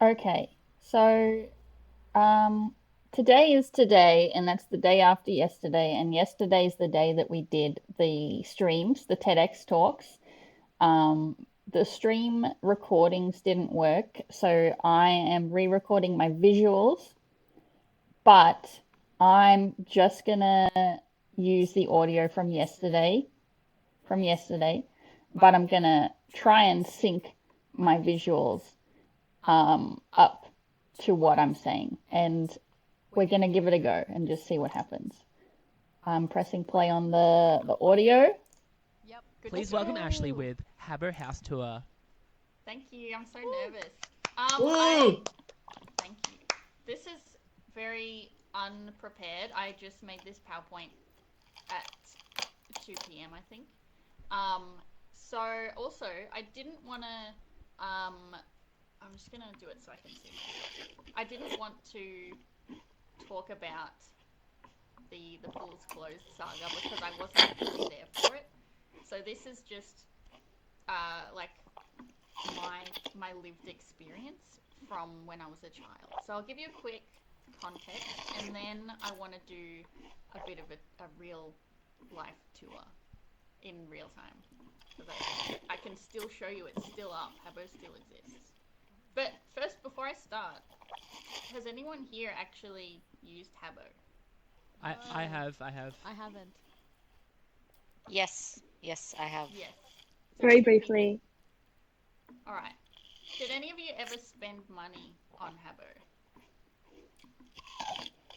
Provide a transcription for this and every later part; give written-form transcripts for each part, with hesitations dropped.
Okay, so um, today is today, and that's the day after yesterday, and yesterday's the day that we did the streams, the TEDx talks. The stream recordings didn't work, so I am re-recording my visuals, but I'm just gonna use the audio from yesterday, but I'm gonna try and sync my visuals up to what I'm saying, and we're gonna give it a go and just see what happens. I'm pressing play on the audio. Yep, good to Please go. welcome Ashley with Habbo House Tour. Thank you. I'm so nervous. I Woo! thank you. This is very unprepared. I just made this PowerPoint at 2 p.m. I think. Um, so also I didn't want to. I'm just gonna do it so I can see myself. I didn't want to talk about the Fool's Clothes saga because I wasn't actually there for it. So this is just like my my lived experience from when I was a child. So I'll give you a quick context, and then I want to do a bit of a real life tour in real time. So that I can still show you it's still up. Habbo still exists. But first, before I start, has anyone here actually used Habbo? I No, have, I have. I haven't. Yes, yes, I have. Yes. So Very two people. briefly. All right. Did any of you ever spend money on Habbo?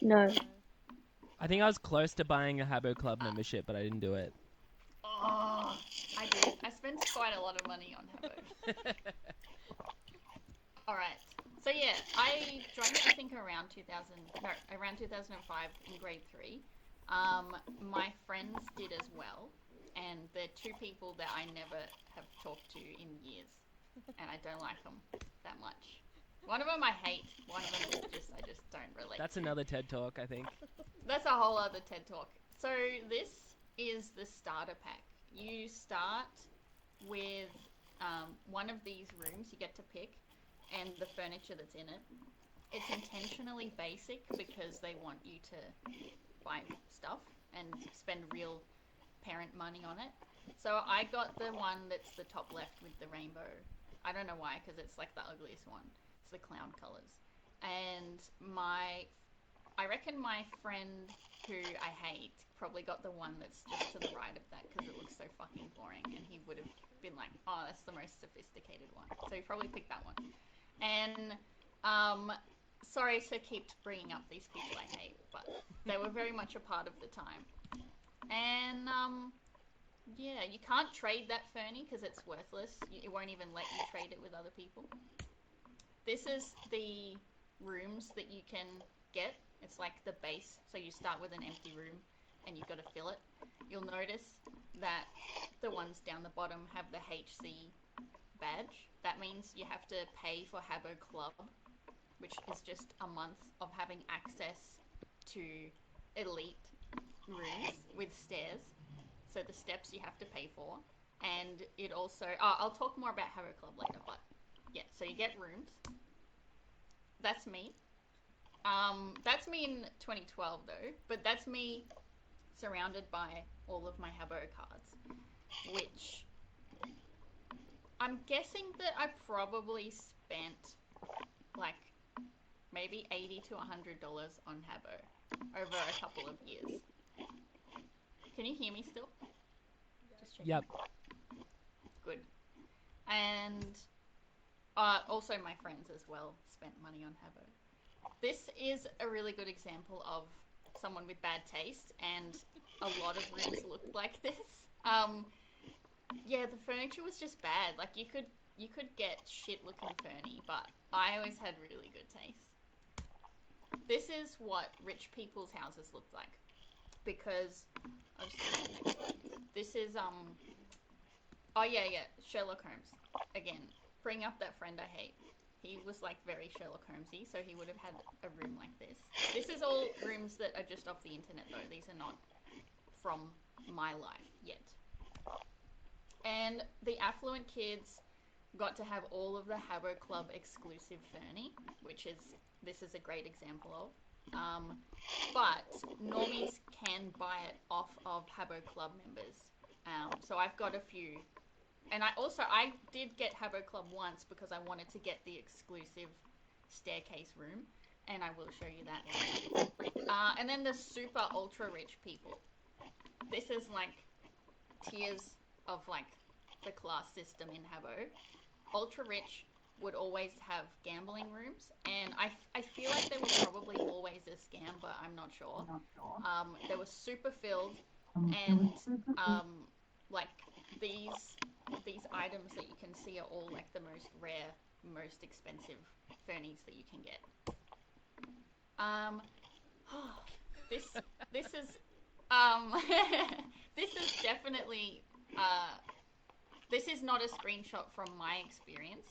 No. No. I think I was close to buying a Habbo Club membership, but I didn't do it. Oh, I did. I spent quite a lot of money on Habbo. All right. So yeah, I joined it I think around 2000, no, around 2005 in grade 3. My friends did as well, and they're two people that I never have talked to in years, and I don't like them that much. One of them I hate. One of them is just I just don't relate That's to. another TED Talk, I think. That's a whole other TED talk. So this is the starter pack. You start with one of these rooms. You get to pick, and the furniture that's in it. It's intentionally basic because they want you to buy stuff and spend real parent money on it. So I got the one that's the top left with the rainbow. I don't know why, because it's like the ugliest one. It's the clown colors. And I reckon my friend who I hate probably got the one that's just to the right of that because it looks so fucking boring, and he would have been like, "Oh, that's the most sophisticated one." So he probably picked that one. And um, sorry to keep bringing up these people I hate, but they were very much a part of the time. And yeah, you can't trade that Fernie because it's worthless. It won't even let you trade it with other people. This is the rooms that you can get. It's like the base. So you start with an empty room and you've got to fill it. You'll notice that the ones down the bottom have the HC badge. That means you have to pay for Habbo Club, which is just a month of having access to elite rooms with stairs. So the steps you have to pay for. And it also, oh, I'll talk more about Habbo Club later, but yeah, so you get rooms. That's me. That's me in 2012 though, but that's me surrounded by all of my Habbo cards, which I'm guessing that I probably spent like maybe $80 to $100 on Habbo over a couple of years. Can you hear me still? Just checking. Yep. Good. And also my friends as well spent money on Habbo. This is a really good example of someone with bad taste, and a lot of rooms looked like this. Um, yeah, the furniture was just bad. Like you could get shit looking fernie, but I always had really good taste. This is what rich people's houses look like because I'll just go to the next slide. This is oh yeah, Sherlock Holmes again. Bring up that friend I hate. He was like very Sherlock Holmesy, so he would have had a room like this. This is all rooms that are just off the internet though. These are not from my life yet. And the affluent kids got to have all of the Habbo Club exclusive Fernie, which is this is a great example of. But normies can buy it off of Habbo Club members. So I've got a few, and I did get Habbo Club once because I wanted to get the exclusive staircase room, and I will show you that later. And then the super ultra rich people. This is like tiers of like the class system in Habbo. Ultra rich would always have gambling rooms, and I feel like they were probably always a scam, but I'm not sure. They were super filled, and like these these items that you can see are all like the most rare, most expensive fernies that you can get. Um, this this is um, this is definitely this is not a screenshot from my experience,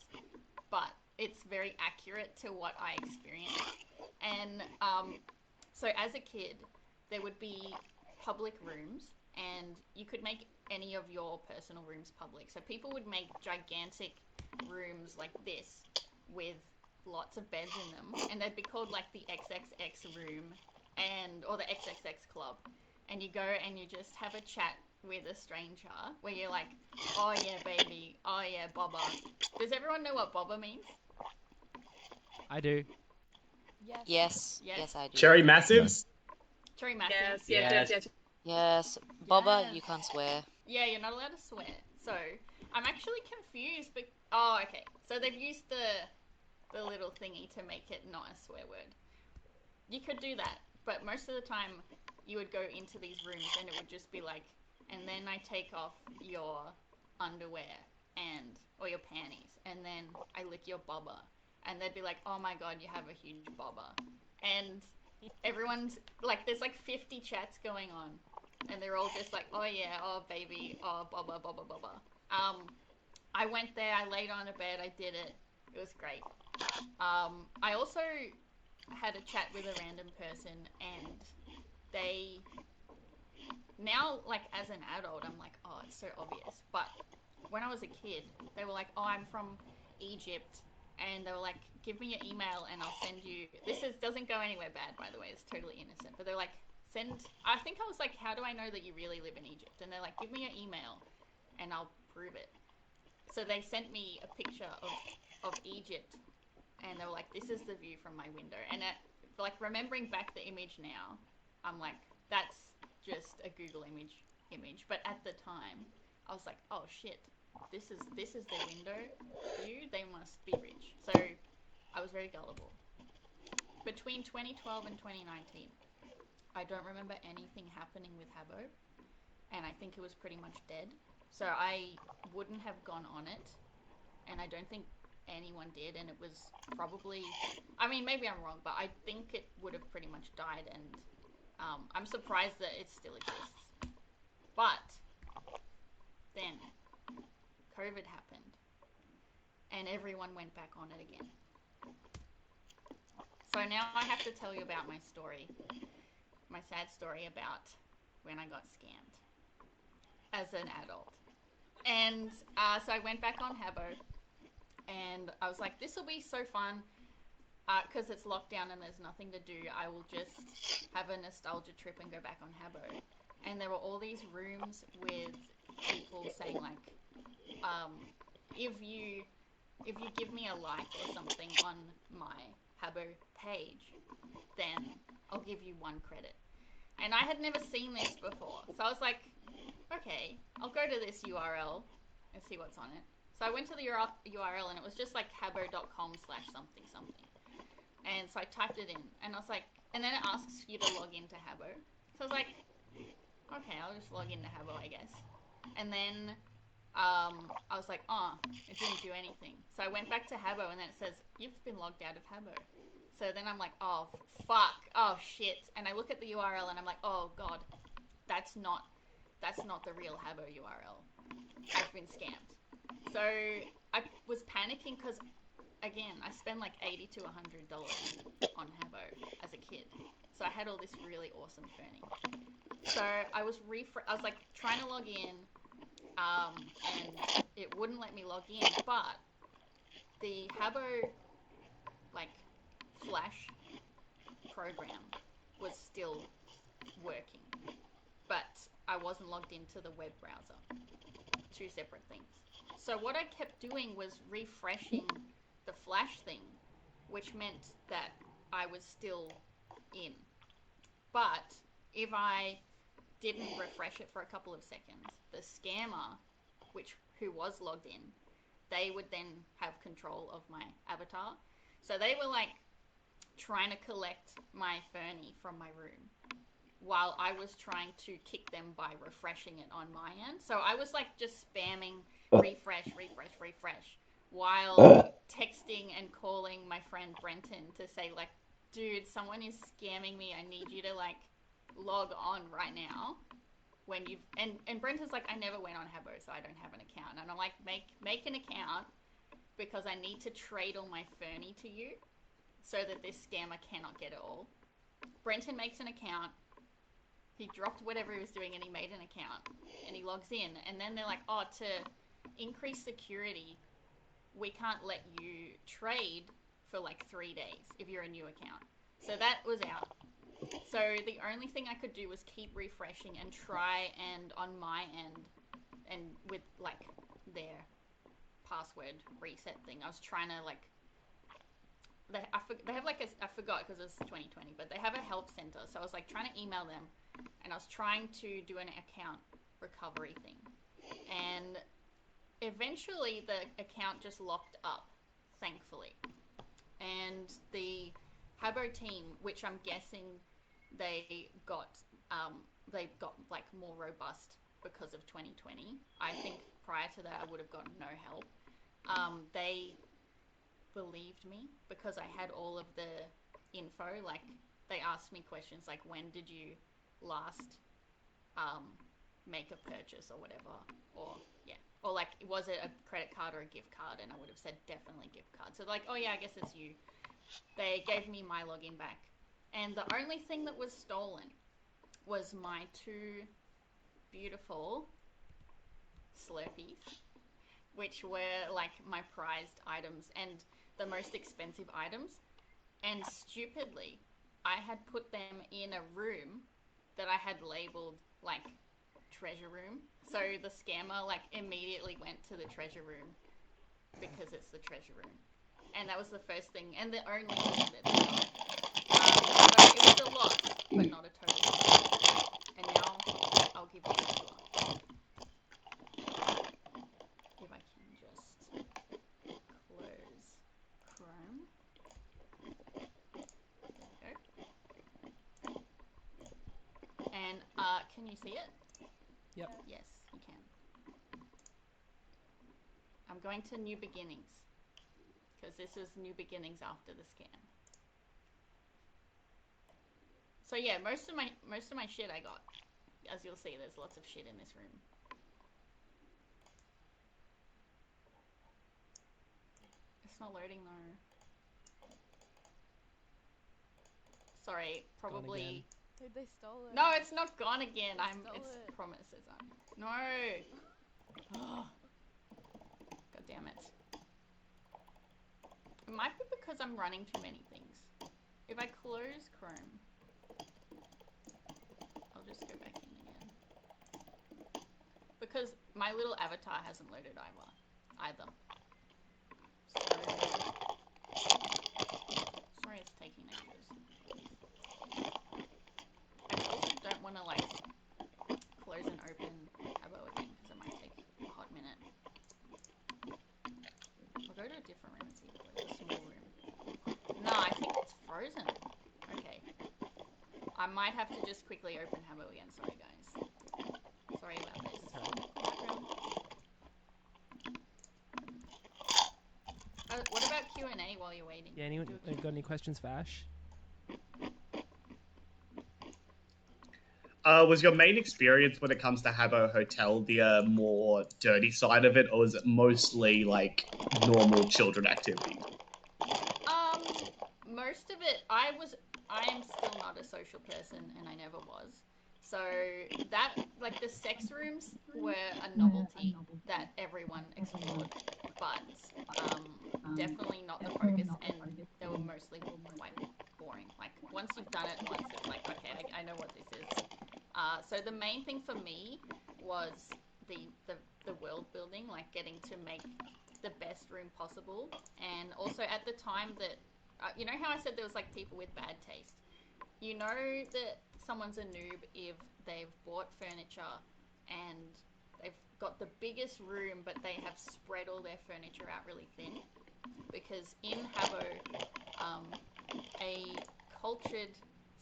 but it's very accurate to what I experienced. And so as a kid, there would be public rooms, and you could make any of your personal rooms public. So people would make gigantic rooms like this with lots of beds in them, and they'd be called like the XXX room and or the XXX club. And you go and you just have a chat with a stranger where you're like, oh yeah, baby, oh yeah, Baba. Does everyone know what Baba means? I do. Yes. Yes, Yes? yes, I do. Cherry Massives? Cherry Massive? Yes. Yes, Baba, Yes. you can't swear. Yeah, you're not allowed to swear. So I'm actually confused. But oh, okay. So they've used the little thingy to make it not a swear word. You could do that, but most of the time you would go into these rooms and it would just be like, and then I take off your underwear and or your panties, and then I lick your bobber, and they'd be like, oh my god, you have a huge bobber, and everyone's like, there's like 50 chats going on, and they're all just like, oh yeah, oh baby, oh bobber, bobber, bobber. I went there, I laid on a bed, I did it. It was great. I also had a chat with a random person, and they now, like as an adult, I'm like, oh, it's so obvious. But when I was a kid, they were like, oh, I'm from Egypt, and they were like, give me your email and I'll send you. This is doesn't go anywhere bad, by the way. It's totally innocent. But they're like, send. I think I was like, how do I know that you really live in Egypt? And they're like, give me your email, and I'll prove it. So they sent me a picture of Egypt, and they were like, this is the view from my window. And like remembering back the image now, I'm like, that's just a Google image. But at the time, I was like, oh shit, this is the window view. They must be rich. So I was very gullible. Between 2012 and 2019, I don't remember anything happening with Habbo, and I think it was pretty much dead. So I wouldn't have gone on it, and I don't think anyone did, and it was probably, I mean, maybe I'm wrong, but I think it would have pretty much died, and I'm surprised that it still exists. But then COVID happened, and everyone went back on it again. So now I have to tell you about my story, my sad story about when I got scammed as an adult. And so I went back on Habbo, and I was like, this will be so fun, because it's lockdown and there's nothing to do. I will just have a nostalgia trip and go back on Habbo. And there were all these rooms with people saying like, if you give me a like or something on my Habbo page, then I'll give you 1 credit. And I had never seen this before, so I was like, okay, I'll go to this URL and see what's on it. So I went to the URL, and it was just like habbo.com/something something. And so I typed it in, and I was like, and then it asks you to log into Habbo. So I was like, okay, I'll just log into Habbo, I guess. And then I was like, oh, it didn't do anything. So I went back to Habbo, and then it says, you've been logged out of Habbo. So then I'm like, oh, fuck, oh, shit. And I look at the URL, and I'm like, oh, God, that's not the real Habbo URL. I've been scammed. So I was panicking because, again, I spent like $80 to $100 on Habbo as a kid. So I had all this really awesome fernie. So I was like trying to log in, and it wouldn't let me log in. But the Habbo like Flash program was still working, but I wasn't logged into the web browser. Two separate things. So what I kept doing was refreshing the Flash thing, which meant that I was still in. But if I didn't refresh it for a couple of seconds, the scammer, which who was logged in, they would then have control of my avatar. So they were like trying to collect my Fernie from my room while I was trying to kick them by refreshing it on my end. So I was like just spamming refresh, refresh, refresh while texting and calling my friend Brenton to say like, dude, someone is scamming me. I need you to like log on right now. When you've and Brenton's like, I never went on Habbo, so I don't have an account. And I'm like, make an account because I need to trade all my Fernie to you so that this scammer cannot get it all. Brenton makes an account. He dropped whatever he was doing and he made an account and he logs in. And then they're like, oh, to increase security, we can't let you trade for like 3 days if you're a new account. So that was out. So the only thing I could do was keep refreshing and try and on my end and with like their password reset thing, I was trying to like they have like I forgot because it's 2020, but they have a help center. So I was like trying to email them, and I was trying to do an account recovery thing, and eventually the account just locked up, thankfully. And the Habbo team, which I'm guessing they got, they got like more robust because of 2020. I think prior to that I would have gotten no help. They believed me because I had all of the info. Like they asked me questions like, when did you last make a purchase or whatever, or yeah, or like was it a credit card or a gift card? And I would have said definitely gift card. So like, oh yeah, I guess it's you. They gave me my login back, and the only thing that was stolen was my two beautiful Slurpees, which were like my prized items and the most expensive items. And stupidly, I had put them in a room that I had labeled like treasure room. So the scammer like immediately went to the treasure room because it's the treasure room. And that was the first thing and the only thing that they got. So it was a loss, but not a total loss. And now I'll give you a tour. If I can just close Chrome. There we go. And can you see it? Yep. Yes, you can. I'm going to new beginnings because this is new beginnings after the scan. So yeah, most of my shit I got. As you'll see, there's lots of shit in this room. It's not loading though. Sorry, probably. Dude, they stole it. No, it's not gone again. Stole It's it. promises. No. God damn it. It might be because I'm running too many things. If I close Chrome, I'll just go back in again. Because my little avatar hasn't loaded either. Sorry it's taking ages. I also don't want to like close and open Habbo again because it might take a hot minute. I'll go to a different room and see if it loads. A small room. No, I think it's frozen. Okay. I might have to just quickly open Habbo again. Sorry guys. Sorry about this. What about Q&A while you're waiting? Yeah, anyone got any questions for Ash? Was your main experience when it comes to Habbo Hotel the more dirty side of it, or was it mostly like normal children activity? Most of it, I am still not a social person, and I never was. So that, like the sex rooms were a novelty that everyone explored. but definitely not the focus, and they were mostly quite boring. Like once you've done it once, it's like okay, I know what this is. So the main thing for me was the world building, like getting to make the best room possible, and also at the time that you know how I said there was like people with bad taste. You know that someone's a noob if they've bought furniture and they've got the biggest room, but they have spread all their furniture out really thin. Because in Habbo, um, a cultured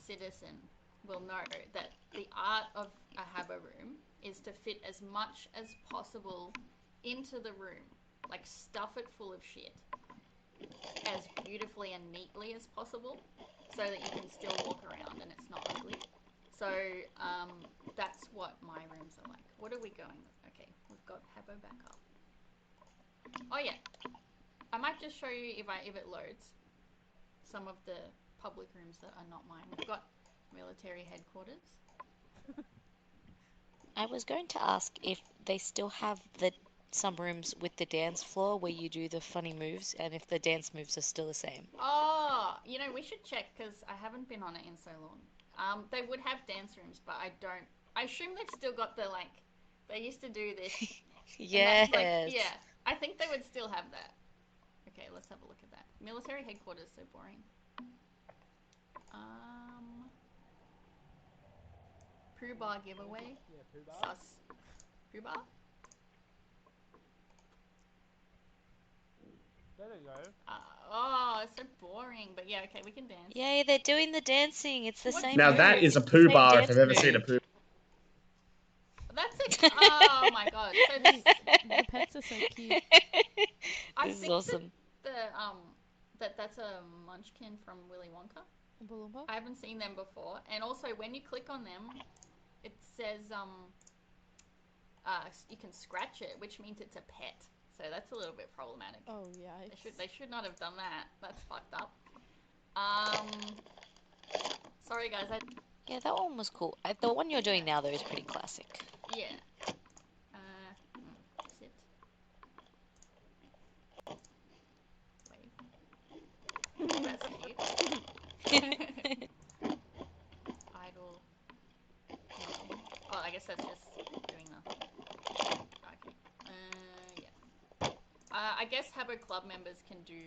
citizen will know that the art of a Habbo room is to fit as much as possible into the room, like stuff it full of shit as beautifully and neatly as possible so that you can still walk around and it's not ugly. So that's what my rooms are like. What are we going with? Okay, we've got Habbo back up. Oh yeah, I might just show you if it loads some of the public rooms that are not mine. We've got military headquarters. I was going to ask if they still have some rooms with the dance floor where you do the funny moves, and if the dance moves are still the same. Oh, we should check because I haven't been on it in so long. They would have dance rooms, but I don't. I assume they've still got the like. They used to do this. And that's like, Yes. yeah. I think they would still have that. Okay, let's have a look at that. Military headquarters, so boring. Pooh Bar giveaway. Yeah, Pooh Bar. Sus. Pooh Bar? There you go. Oh, it's so boring. But yeah, okay, we can dance. Yay, they're doing the dancing. It's the What's same Now move. that is a It's the poo same bar if dance I've ever seen a move. poo. That's a. Oh my god. So this. The pets are so cute. I This is think awesome. that's a munchkin from Willy Wonka. Oompa Loompa? I haven't seen them before. And also, when you click on them, it says you can scratch it, which means it's a pet. So that's a little bit problematic. Oh, yeah. They should not have done that. That's fucked up. Sorry guys. Yeah, that one was cool. The one you're doing now, though, is pretty classic. Yeah. Sit. Wait. That's cute. Idle. Nothing. Oh, I guess that's just doing nothing. Okay. Yeah. I guess Habbo Club members can do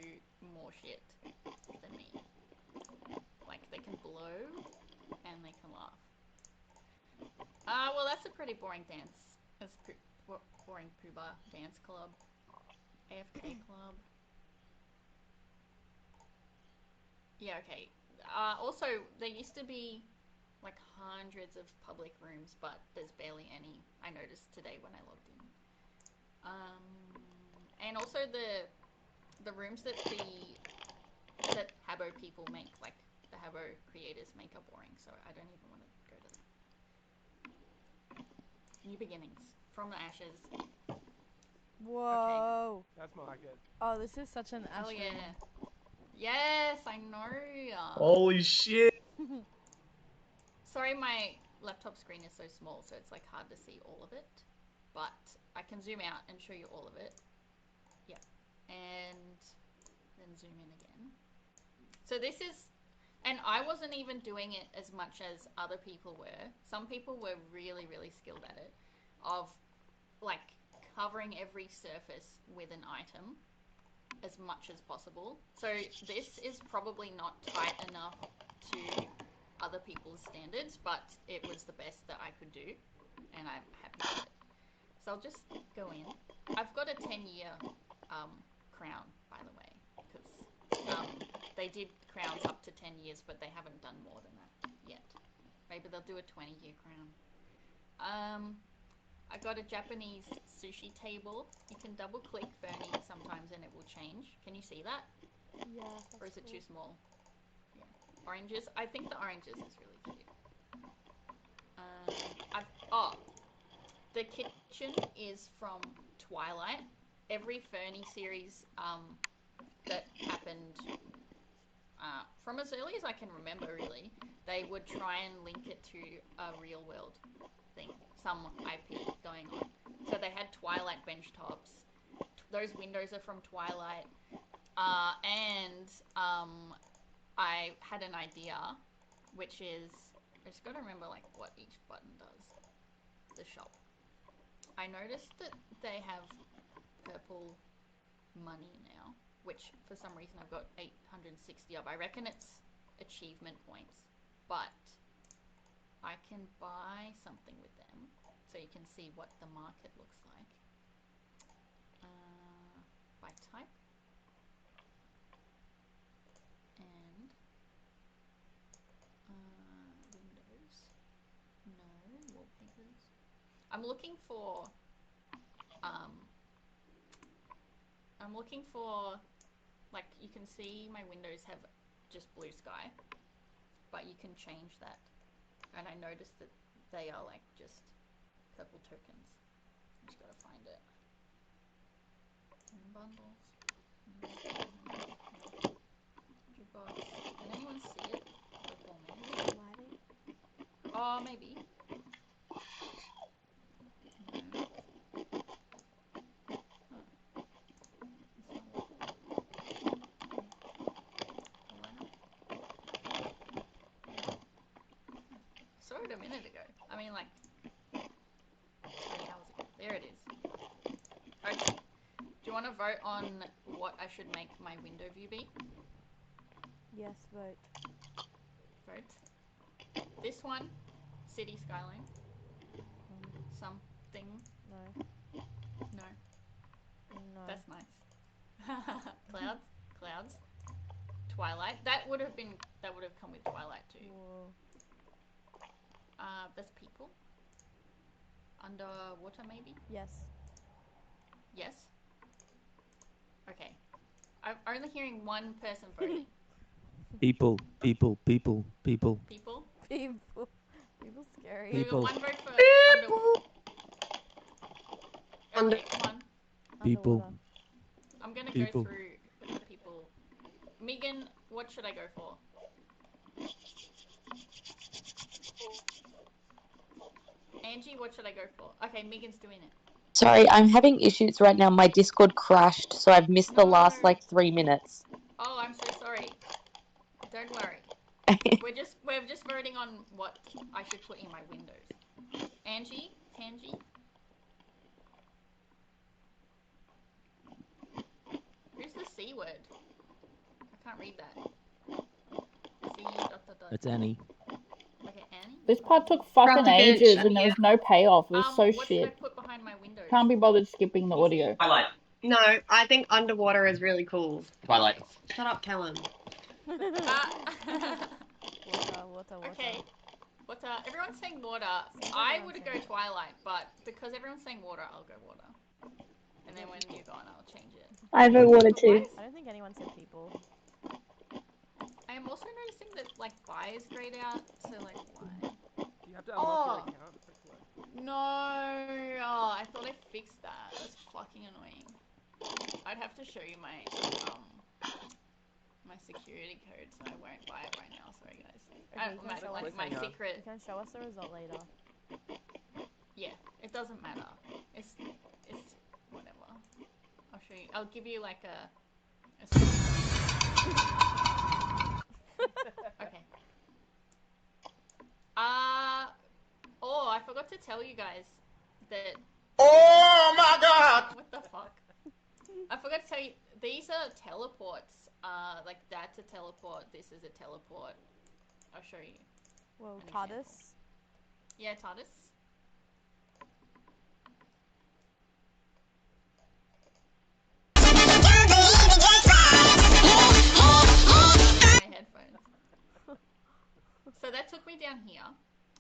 more shit than me. Like, they can blow and they can laugh. Well, that's a pretty boring dance. That's boring Pooh Bar Dance Club. AFK Club. Yeah, okay. Also, there used to be like hundreds of public rooms, but there's barely any. I noticed today when I logged in. And also the rooms that Habbo people make, like the Habbo creators make, are boring. So I don't even want to go to that. New beginnings from the ashes. Whoa. That's more like it. Oh, this is such an ash Oh yeah. room. Yes, I know. Holy shit! Sorry, my laptop screen is so small, so it's like hard to see all of it. But I can zoom out and show you all of it. Yeah. And then zoom in again. So this is, and I wasn't even doing it as much as other people were. Some people were really, really skilled at it, of like covering every surface with an item as much as possible. So this is probably not tight enough to other people's standards, but it was the best that I could do, and I'm happy with it. So I'll just go in. I've got a 10-year crown, by the way, because they did crowns up to 10 years, but they haven't done more than that yet. Maybe they'll do a 20-year crown. I got a Japanese sushi table. You can double click Fernie sometimes and it will change. Can you see that? Yeah. Or is it too small? Yeah. Oranges. I think the oranges is really cute. The kitchen is from Twilight. Every Fernie series that happened from as early as I can remember, really, they would try and link it to a real world thing, some IP going on. So they had Twilight bench tops, those windows are from Twilight. And I had an idea, which is I just got to remember like what each button does. The shop. I noticed that they have purple money now, which for some reason I've got 860 of. I reckon it's achievement points, but I can buy something with them so you can see what the market looks like. By type and windows. No wallpapers. I'm looking for like you can see my windows have just blue sky, but you can change that. And I noticed that they are like just purple tokens. I just gotta find it. Bundles. Jukebox. Can anyone see it before me? Lighting? Oh, maybe. No. Saw it a minute ago. I mean, like 3 hours ago. There it is. Okay. Do you want to vote on what I should make my window view be? Yes, vote. Vote. This one, city skyline. Something. No. No. No. That's nice. Clouds. Twilight. That would have come with Twilight too. Whoa. There's people. Underwater maybe? Yes. Yes? Okay. I'm only hearing one person voting. People. People? People. People scary. So we got People. one vote for Okay, come on. People. Underwater. I'm gonna go People. through the people. Megan, what should I go for? Angie, what should I go for? Okay, Megan's doing it. Sorry, I'm having issues right now. My Discord crashed, so I've missed the last No. 3 minutes. Oh, I'm so sorry. Don't worry. We're just voting on what I should put in my windows. Angie? Who's the C word? I can't read that. C ... That's Annie. Okay, Annie? This part took fucking ages and there was no payoff. It was so what should I shit. put behind my windows? Can't be bothered skipping the audio. Twilight. No, I think underwater is really cool. Twilight. Shut up, Kellen. Water. Okay. Water. Everyone's saying water. Seems I everyone's would go saying Twilight, but because everyone's saying water, I'll go water. And then when you're gone, I'll change it. I vote water But why too. I don't think anyone said people. I am also noticing that like buy is grayed out, so like why? Do you have to unlock your account? No. Oh, I thought I fixed that. That's fucking annoying. I'd have to show you my security code, so I won't buy it right now. Sorry, guys. Okay, you can show us. My Cliffhanger. secret. You can show us the result later. Yeah, it doesn't matter. It's whatever. I'll show you. I'll give you like a okay. Oh, I forgot to tell you guys that. Oh my god! What the fuck? I forgot to tell you. These are teleports. Like that's a teleport. This is a teleport. I'll show you. Whoa, An TARDIS. example. Yeah, TARDIS. My headphones. So that took me down here,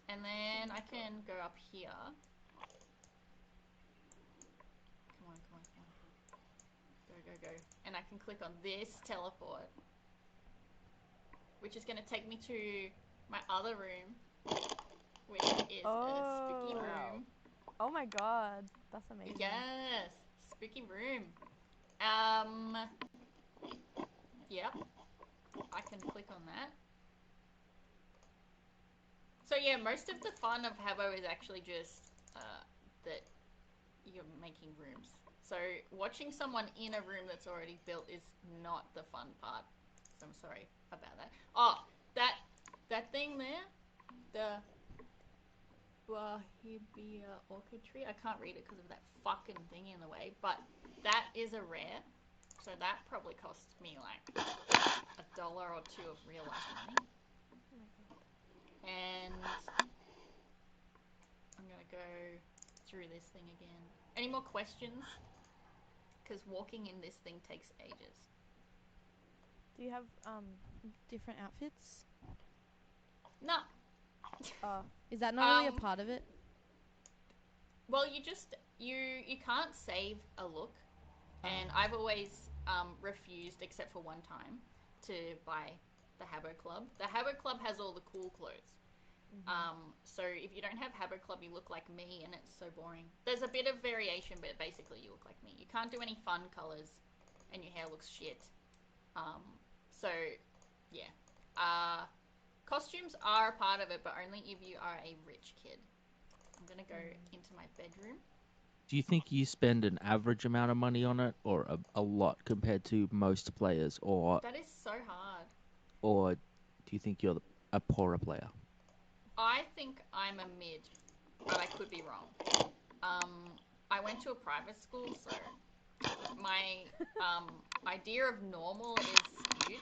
and then I can go up here. Come on. Go. And I can click on this teleport, which is going to take me to my other room, which is a spooky room. Oh my god, that's amazing. Yes, spooky room. Yep. I can click on that. So yeah, most of the fun of Habbo is actually just that you're making rooms. So watching someone in a room that's already built is not the fun part. So I'm sorry about that. Oh, that thing there, the Bahibia orchid tree. I can't read it because of that fucking thing in the way. But that is a rare, so that probably cost me like $1 or $2 of real life money. Oh my god. And I'm gonna go through this thing again. Any more questions? Because walking in this thing takes ages. Do you have different outfits? No. Oh, is that not really a part of it? Well, you can't save a look, and I've always refused, except for one time, to buy the Habbo Club. The Habbo Club has all the cool clothes. So if you don't have Habbo Club, you look like me, and it's so boring. There's a bit of variation, but basically you look like me. You can't do any fun colors, and your hair looks shit. So yeah, costumes are a part of it, but only if you are a rich kid. I'm gonna go into my bedroom. Do you think you spend an average amount of money on it, or a lot compared to most players, or That is so hard. do you think you're a poorer player? I think I'm a mid, but I could be wrong. I went to a private school, so my idea of normal is skewed,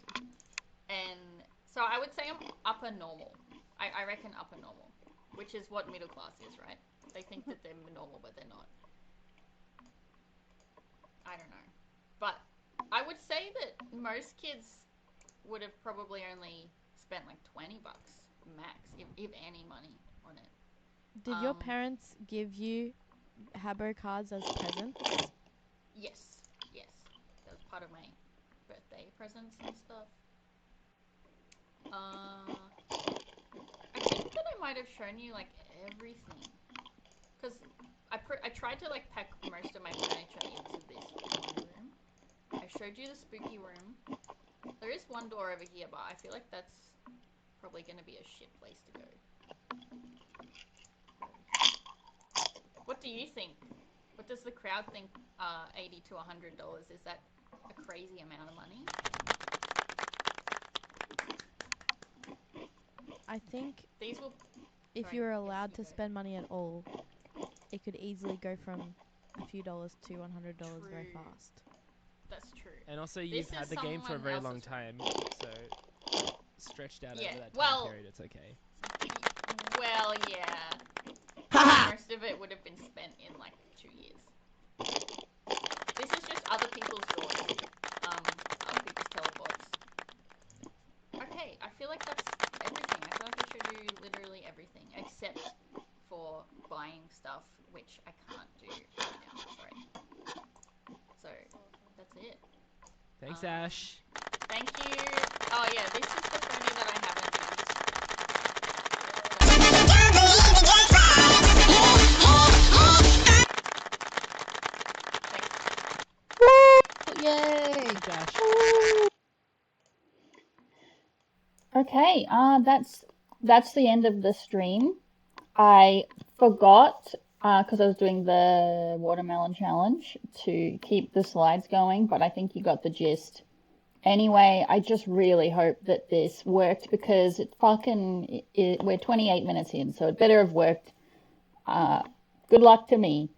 and so I would say I'm upper normal. I reckon upper normal, which is what middle class is, right? They think that they're normal, but they're not. I don't know, but I would say that most kids would have probably only spent like $20 max, if any money on it. Did your parents give you Habbo cards as presents? Yes, yes. That was part of my birthday presents and stuff. I think that I might have shown you like everything, because I tried to like pack most of my furniture into this one room. I showed you the spooky room. There is one door over here, but I feel like that's probably going to be a shit place to go. What do you think? What does the crowd think? $80 to $100. Is that a crazy amount of money? I think These will. if Sorry, you were yes, allowed you to go. spend money at all, it could easily go from a few dollars to $100 very True. fast. That's true. And also, This you've is had the game for a someone very else's long room. time, so stretched out Yeah, over that time well- period, it's okay. Well, yeah. Most of it would have been spent in like 2 years. This is just other people's doors. Other people's teleports. Okay, I feel like that's everything. I feel like I showed you literally everything except for buying stuff, which I can't do right now. Sorry. So that's it. Thanks, Ash. Thank you. Oh yeah, this is the pony that I haven't used. Yay! Thanks, Ash. Okay, that's the end of the stream. I forgot because I was doing the watermelon challenge to keep the slides going, but I think you got the gist. Anyway, I just really hope that this worked because we're 28 minutes in, so it better have worked. Good luck to me.